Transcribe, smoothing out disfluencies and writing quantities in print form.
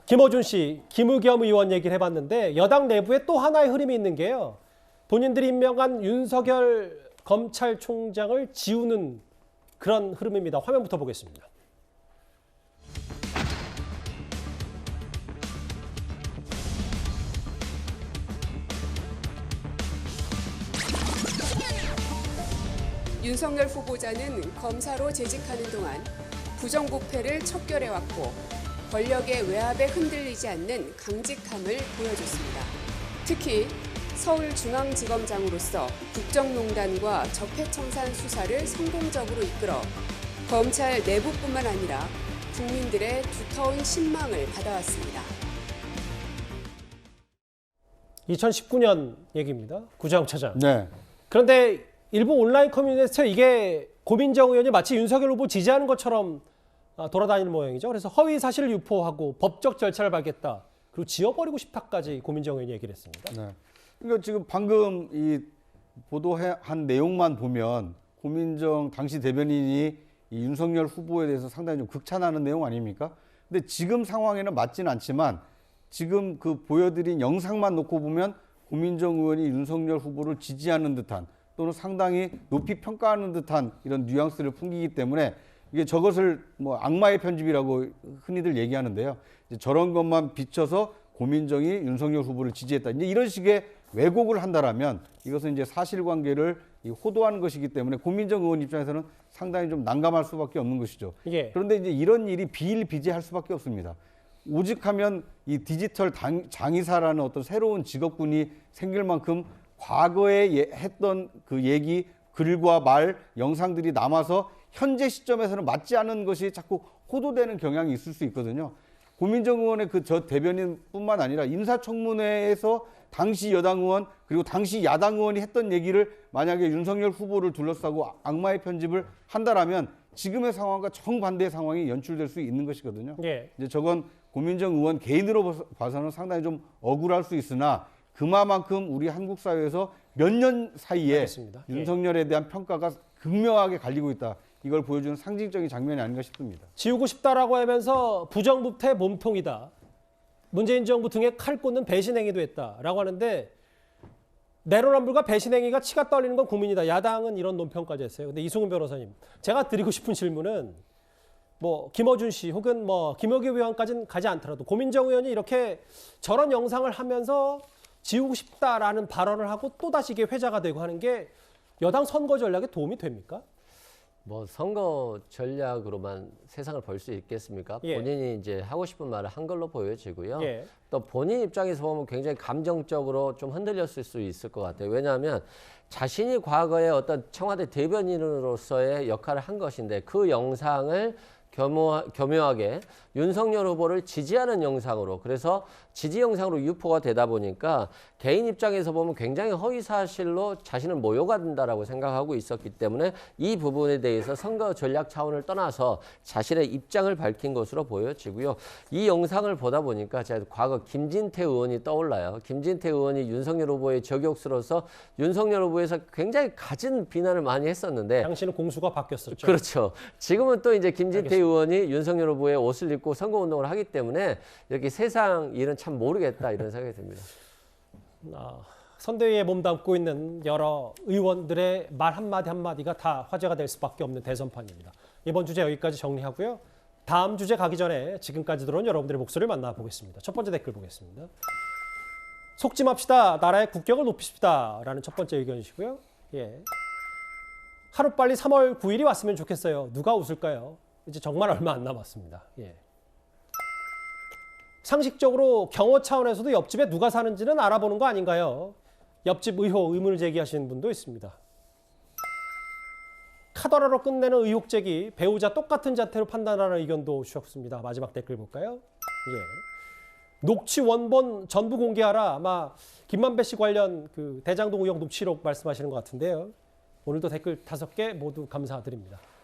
김어준 씨, 김의겸 의원 얘기를 해봤는데 여당 내부에 또 하나의 흐름이 있는 게요. 본인들이 임명한 윤석열 검찰총장을 지우는 그런 흐름입니다. 화면부터 보겠습니다. 윤석열 후보자는 검사로 재직하는 동안 부정부패를 척결해왔고 권력의 외압에 흔들리지 않는 강직함을 보여줬습니다. 특히 서울중앙지검장으로서 국정농단과 적폐청산 수사를 성공적으로 이끌어 검찰 내부뿐만 아니라 국민들의 두터운 신망을 받아왔습니다. 2019년 얘기입니다. 구자영차장. 네. 그런데 일부 온라인 커뮤니티에서 이게 고민정 의원이 마치 윤석열 후보 지지하는 것처럼 돌아다니는 모양이죠. 그래서 허위 사실을 유포하고 법적 절차를 밟겠다. 그리고 지워버리고 싶다까지 고민정 의원이 얘기를 했습니다. 네. 그러니까 지금 방금 이 보도한 내용만 보면 고민정 당시 대변인이 이 윤석열 후보에 대해서 상당히 좀 극찬하는 내용 아닙니까? 근데 지금 상황에는 맞지는 않지만 지금 그 보여드린 영상만 놓고 보면 고민정 의원이 윤석열 후보를 지지하는 듯한 또는 상당히 높이 평가하는 듯한 이런 뉘앙스를 풍기기 때문에 이게 저것을 뭐 악마의 편집이라고 흔히들 얘기하는데요. 이제 저런 것만 비춰서 고민정이 윤석열 후보를 지지했다. 이제 이런 식의 왜곡을 한다라면 이것은 이제 사실관계를 호도하는 것이기 때문에 고민정 의원 입장에서는 상당히 좀 난감할 수밖에 없는 것이죠. 예. 그런데 이제 이런 일이 비일비재할 수밖에 없습니다. 오직하면 이 디지털 장의사라는 어떤 새로운 직업군이 생길 만큼 과거에 했던 그 얘기, 글과 말, 영상들이 남아서 현재 시점에서는 맞지 않은 것이 자꾸 호도되는 경향이 있을 수 있거든요. 고민정 의원의 그 저 대변인뿐만 아니라 인사청문회에서 당시 여당 의원 그리고 당시 야당 의원이 했던 얘기를 만약에 윤석열 후보를 둘러싸고 악마의 편집을 한다라면 지금의 상황과 정반대의 상황이 연출될 수 있는 것이거든요. 예. 이제 저건 고민정 의원 개인으로 봐서는 상당히 좀 억울할 수 있으나 그만큼 우리 한국 사회에서 몇 년 사이에 알겠습니다. 윤석열에 대한 평가가 극명하게 갈리고 있다. 이걸 보여주는 상징적인 장면이 아닌가 싶습니다. 지우고 싶다라고 하면서 부정부패 몸통이다. 문재인 정부 등에 칼 꽂는 배신행위도 했다라고 하는데 내로남불과 배신행위가 치가 떨리는 건 국민이다. 야당은 이런 논평까지 했어요. 근데 이승훈 변호사님, 제가 드리고 싶은 질문은 뭐 김어준 씨 혹은 뭐 김의겸 의원까지는 가지 않더라도 고민정 의원이 이렇게 저런 영상을 하면서 지우고 싶다라는 발언을 하고 또다시 이게 회자가 되고 하는 게 여당 선거 전략에 도움이 됩니까? 뭐 선거 전략으로만 세상을 볼 수 있겠습니까? 예. 본인이 이제 하고 싶은 말을 한 걸로 보여지고요. 예. 또 본인 입장에서 보면 굉장히 감정적으로 좀 흔들렸을 수 있을 것 같아요. 왜냐하면 자신이 과거에 어떤 청와대 대변인으로서의 역할을 한 것인데 그 영상을 교묘하게 윤석열 후보를 지지하는 영상으로, 그래서 지지 영상으로 유포가 되다 보니까 개인 입장에서 보면 굉장히 허위 사실로 자신을 모욕한다라고 생각하고 있었기 때문에 이 부분에 대해서 선거 전략 차원을 떠나서 자신의 입장을 밝힌 것으로 보여지고요. 이 영상을 보다 보니까 제가 과거 김진태 의원이 떠올라요. 김진태 의원이 윤석열 후보의 저격수로서 윤석열 후보에서 굉장히 갖은 비난을 많이 했었는데 당신은 공수가 바뀌었었죠. 그렇죠. 지금은 또 이제 김진태 알겠습니다. 의원이 윤석열 후보의 옷을 입고 선거운동을 하기 때문에 이렇게 세상 일은 참 모르겠다 이런 생각이 듭니다. 선대위에 몸담고 있는 여러 의원들의 말 한마디 한마디가 다 화제가 될 수밖에 없는 대선판입니다. 이번 주제 여기까지 정리하고요. 다음 주제 가기 전에 지금까지 들어온 여러분들의 목소리를 만나보겠습니다. 첫 번째 댓글 보겠습니다. 속지 맙시다. 나라의 국격을 높이십시다. 라는 첫 번째 의견이시고요. 예. 하루빨리 3월 9일이 왔으면 좋겠어요. 누가 웃을까요? 이제 정말 얼마 안 남았습니다. 예. 상식적으로 경호 차원에서도 옆집에 누가 사는지는 알아보는 거 아닌가요? 옆집 의혹, 의문을 제기하시는 분도 있습니다. 카더라로 끝내는 의혹 제기, 배우자 똑같은 자태로 판단하는 의견도 주셨습니다. 마지막 댓글 볼까요? 예. 녹취 원본 전부 공개하라. 아마 김만배 씨 관련 그 대장동 의혹 녹취록 말씀하시는 것 같은데요. 오늘도 댓글 5개 모두 감사드립니다.